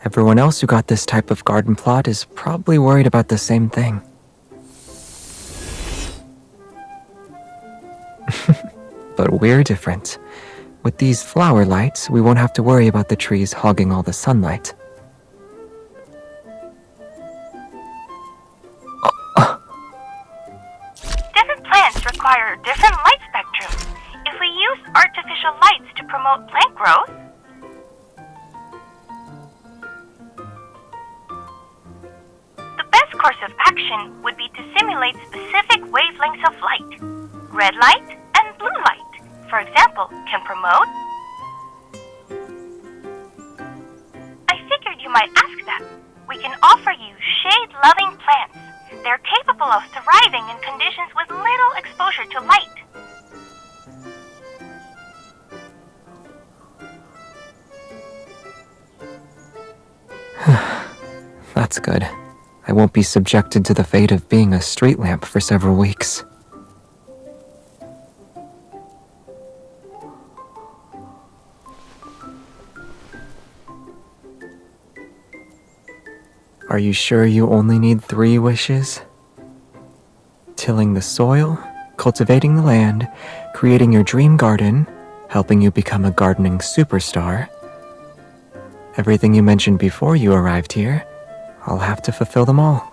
Everyone else who got this type of garden plot is probably worried about the same thing. But we're different. With these flower lights, we won't have to worry about the trees hogging all the sunlight. Different plants require different light spectrums. If we use artificial lights to promote plant growth, the best course of action would be to simulate specific wavelengths of light. Red light and blue light, for example, can promote. I figured you might ask that. We can offer you shade-loving plants. They're capable of thriving in conditions with little exposure to light. That's good. I won't be subjected to the fate of being a street lamp for several weeks. Are you sure you only need 3 wishes? Tilling the soil, cultivating the land, creating your dream garden, helping you become a gardening superstar. Everything you mentioned before you arrived here, I'll have to fulfill them all.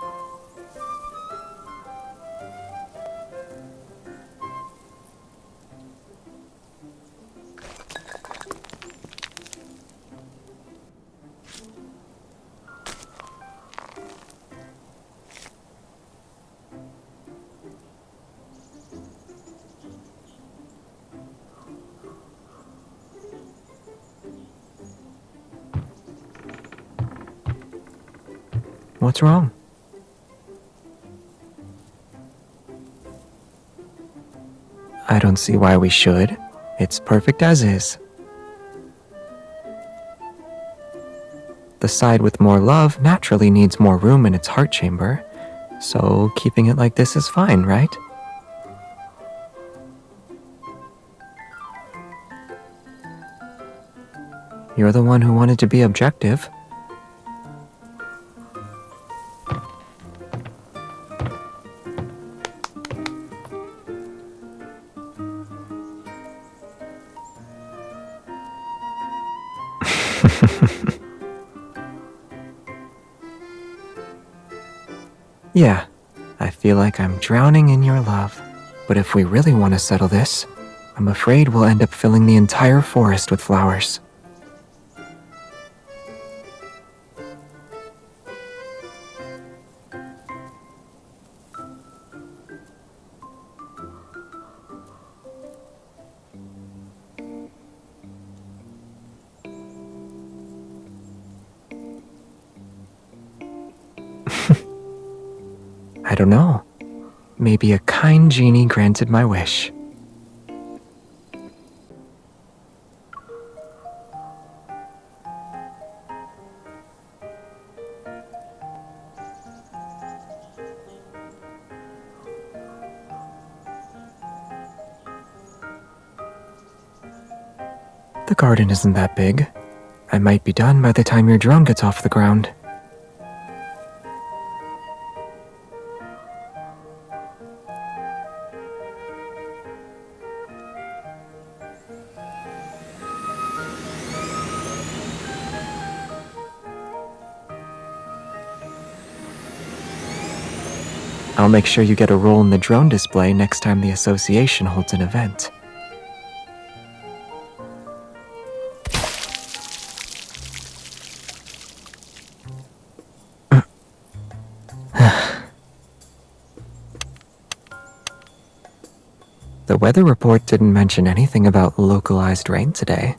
What's wrong? I don't see why we should. It's perfect as is. The side with more love naturally needs more room in its heart chamber, so keeping it like this is fine, right? You're the one who wanted to be objective. Yeah, I feel like I'm drowning in your love. But if we really want to settle this, I'm afraid we'll end up filling the entire forest with flowers. I don't know. Maybe a kind genie granted my wish. The garden isn't that big. I might be done by the time your drone gets off the ground. I'll make sure you get a role in the drone display next time the association holds an event. The weather report didn't mention anything about localized rain today.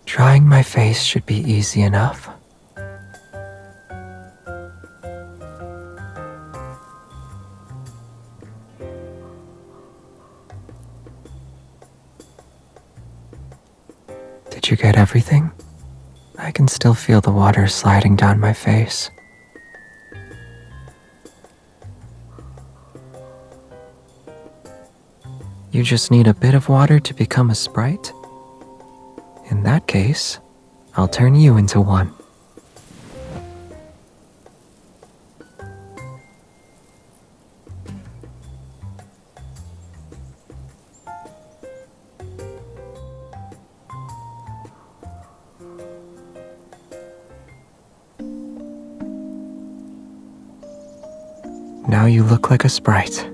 Drying my face should be easy enough. Did you get everything? I can still feel the water sliding down my face. You just need a bit of water to become a sprite? In that case, I'll turn you into one. Now you look like a sprite.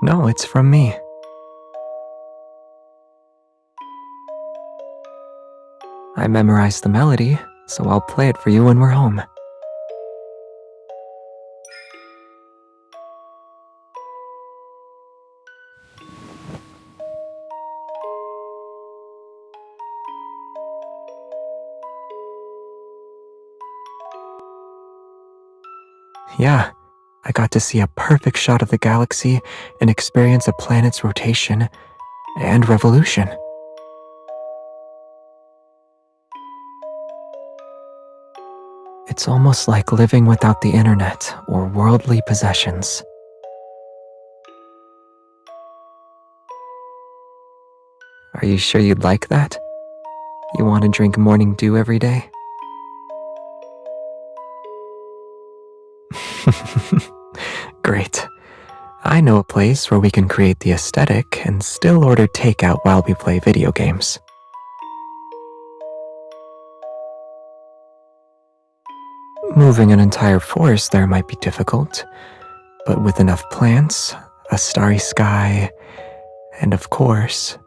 No, it's from me. I memorized the melody, so I'll play it for you when we're home. Yeah, I got to see a perfect shot of the galaxy and experience a planet's rotation and revolution. It's almost like living without the internet or worldly possessions. Are you sure you'd like that? You want to drink morning dew every day? Great. I know a place where we can create the aesthetic and still order takeout while we play video games. Moving an entire forest there might be difficult, but with enough plants, a starry sky, and of course,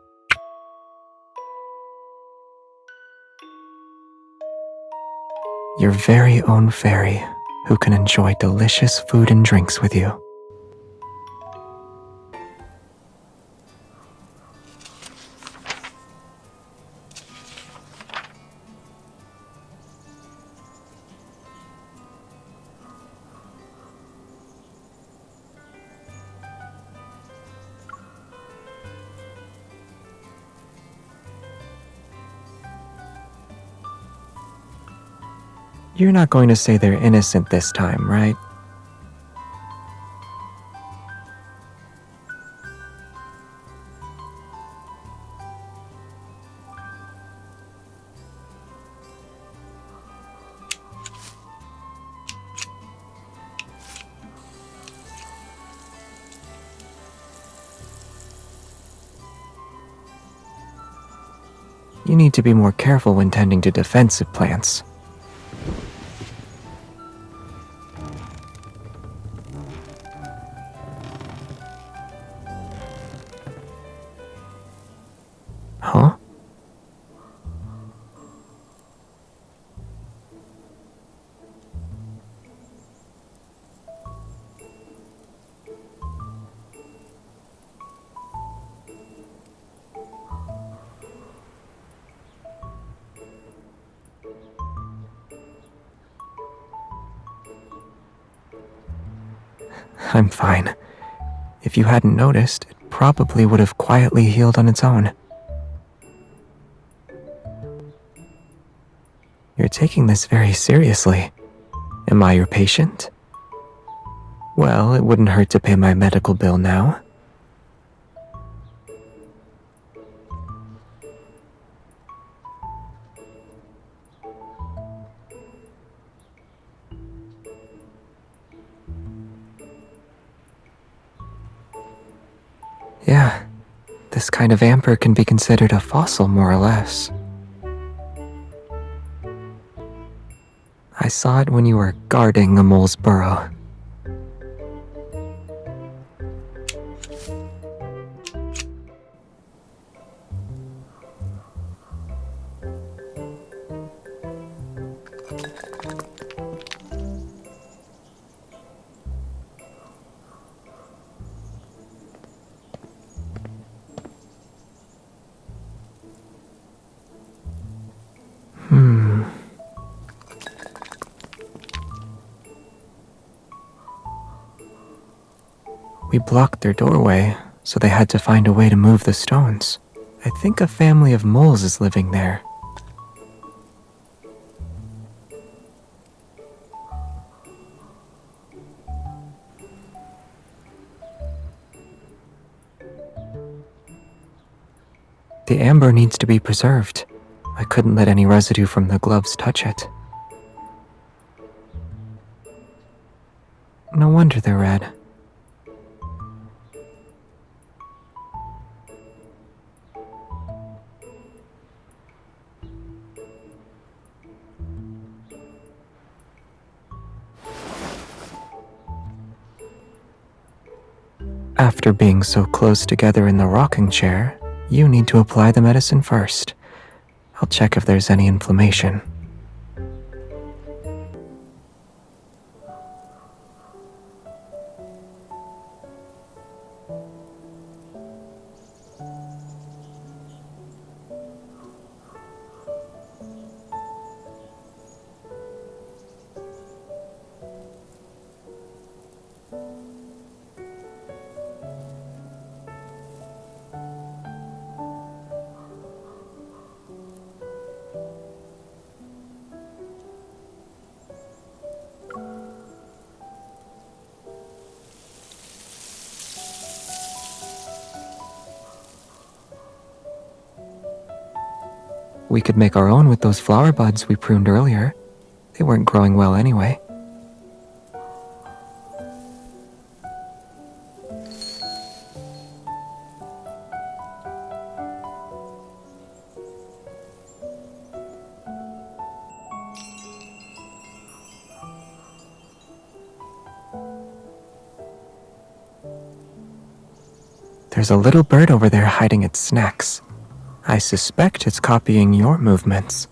your very own fairy who can enjoy delicious food and drinks with you. You're not going to say they're innocent this time, right? You need to be more careful when tending to defensive plants. Huh? I'm fine. If you hadn't noticed, it probably would have quietly healed on its own. You're taking this very seriously. Am I your patient? Well, it wouldn't hurt to pay my medical bill now. Yeah, this kind of amber can be considered a fossil more or less. I saw it when you were guarding a mole's burrow. We blocked their doorway, so they had to find a way to move the stones. I think a family of moles is living there. The amber needs to be preserved. I couldn't let any residue from the gloves touch it. No wonder they're red. After being so close together in the rocking chair, you need to apply the medicine first. I'll check if there's any inflammation. We could make our own with those flower buds we pruned earlier. They weren't growing well anyway. There's a little bird over there hiding its snacks. I suspect it's copying your movements.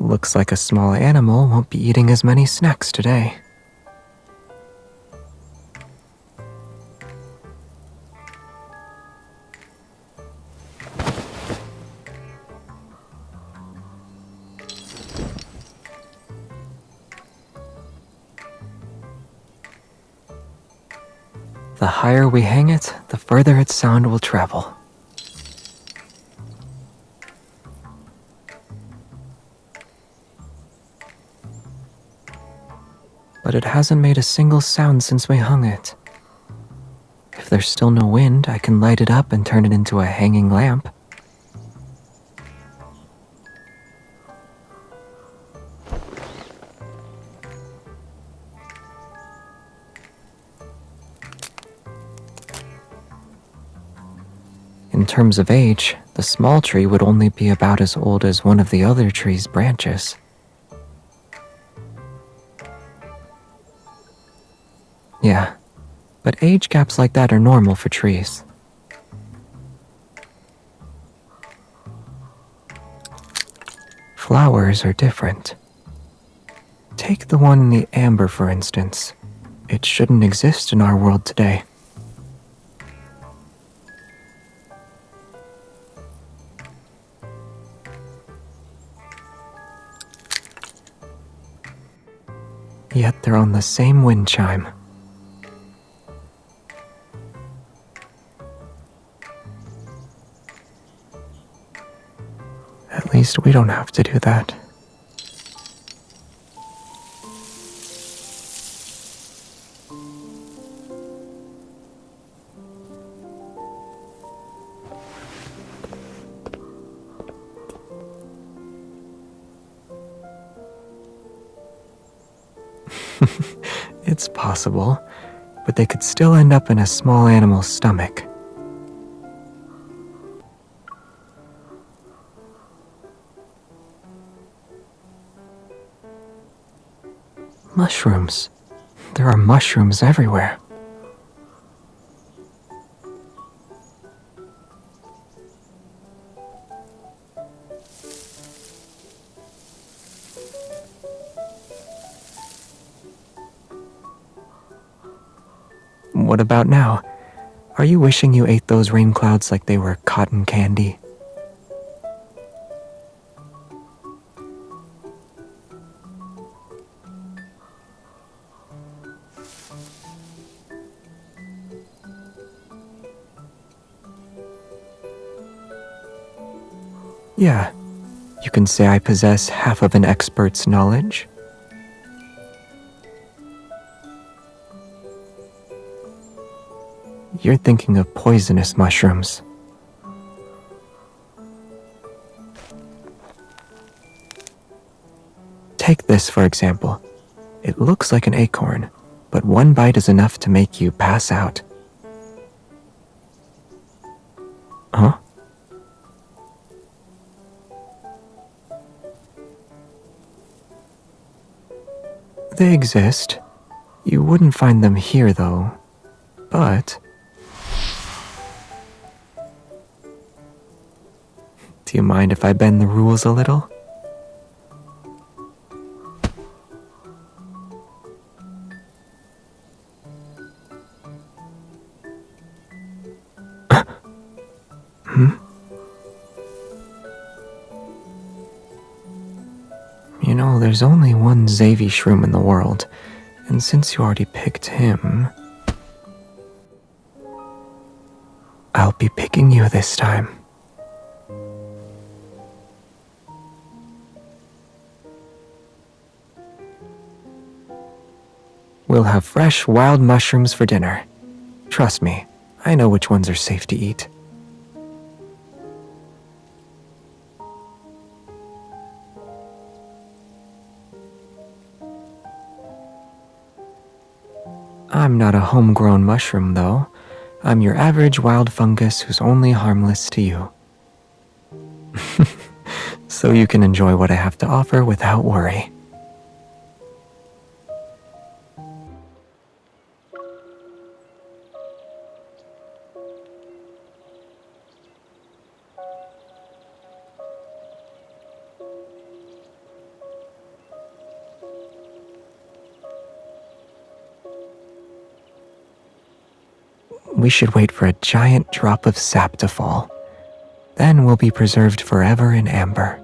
Looks like a small animal won't be eating as many snacks today. The higher we hang it, the further its sound will travel. But it hasn't made a single sound since we hung it. If there's still no wind, I can light it up and turn it into a hanging lamp. In terms of age, the small tree would only be about as old as one of the other tree's branches. Yeah, but age gaps like that are normal for trees. Flowers are different. Take the one in the amber, for instance. It shouldn't exist in our world today. Yet they're on the same wind chime. At least we don't have to do that. It's possible, but they could still end up in a small animal's stomach. Mushrooms. There are mushrooms everywhere. What about now? Are you wishing you ate those rain clouds like they were cotton candy? Yeah, you can say I possess half of an expert's knowledge. You're thinking of poisonous mushrooms. Take this, for example. It looks like an acorn, but one bite is enough to make you pass out. Huh? They exist. You wouldn't find them here, though. But... do you mind if I bend the rules a little? You know, there's only one Xavisshroom in the world, and since you already picked him, I'll be picking you this time. We'll have fresh, wild mushrooms for dinner. Trust me, I know which ones are safe to eat. I'm not a homegrown mushroom, though. I'm your average wild fungus who's only harmless to you. So you can enjoy what I have to offer without worry. We should wait for a giant drop of sap to fall. Then we'll be preserved forever in amber.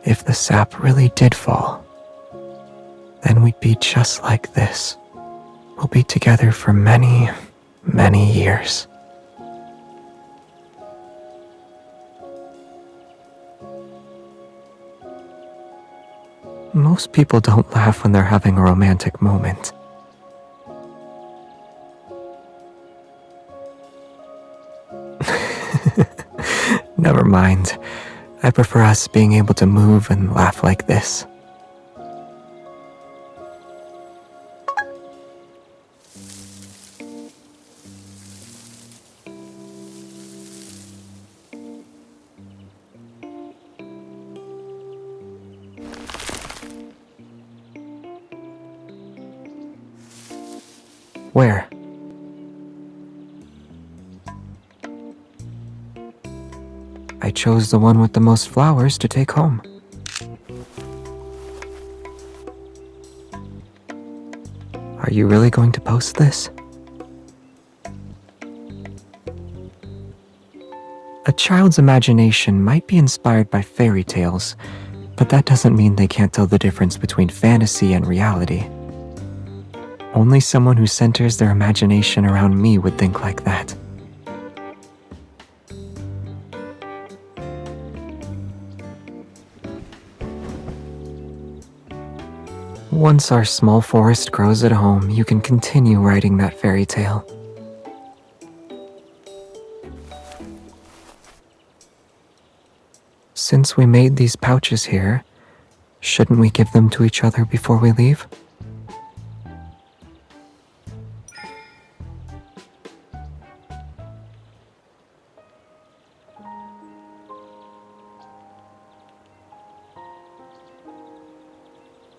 If the sap really did fall, then we'd be just like this. We'll be together for many, many years. Most people don't laugh when they're having a romantic moment. Never mind. I prefer us being able to move and laugh like this. Where? I chose the one with the most flowers to take home. Are you really going to post this? A child's imagination might be inspired by fairy tales, but that doesn't mean they can't tell the difference between fantasy and reality. Only someone who centers their imagination around me would think like that. Once our small forest grows at home, you can continue writing that fairy tale. Since we made these pouches here, shouldn't we give them to each other before we leave?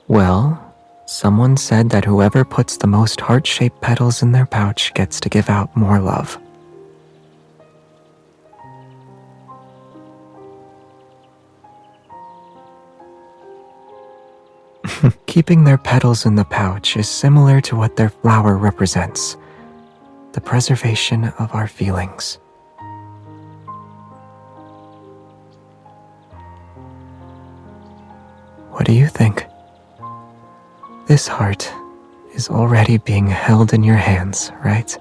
Well, someone said that whoever puts the most heart-shaped petals in their pouch gets to give out more love. Keeping their petals in the pouch is similar to what their flower represents, the preservation of our feelings. What do you think? This heart is already being held in your hands, right?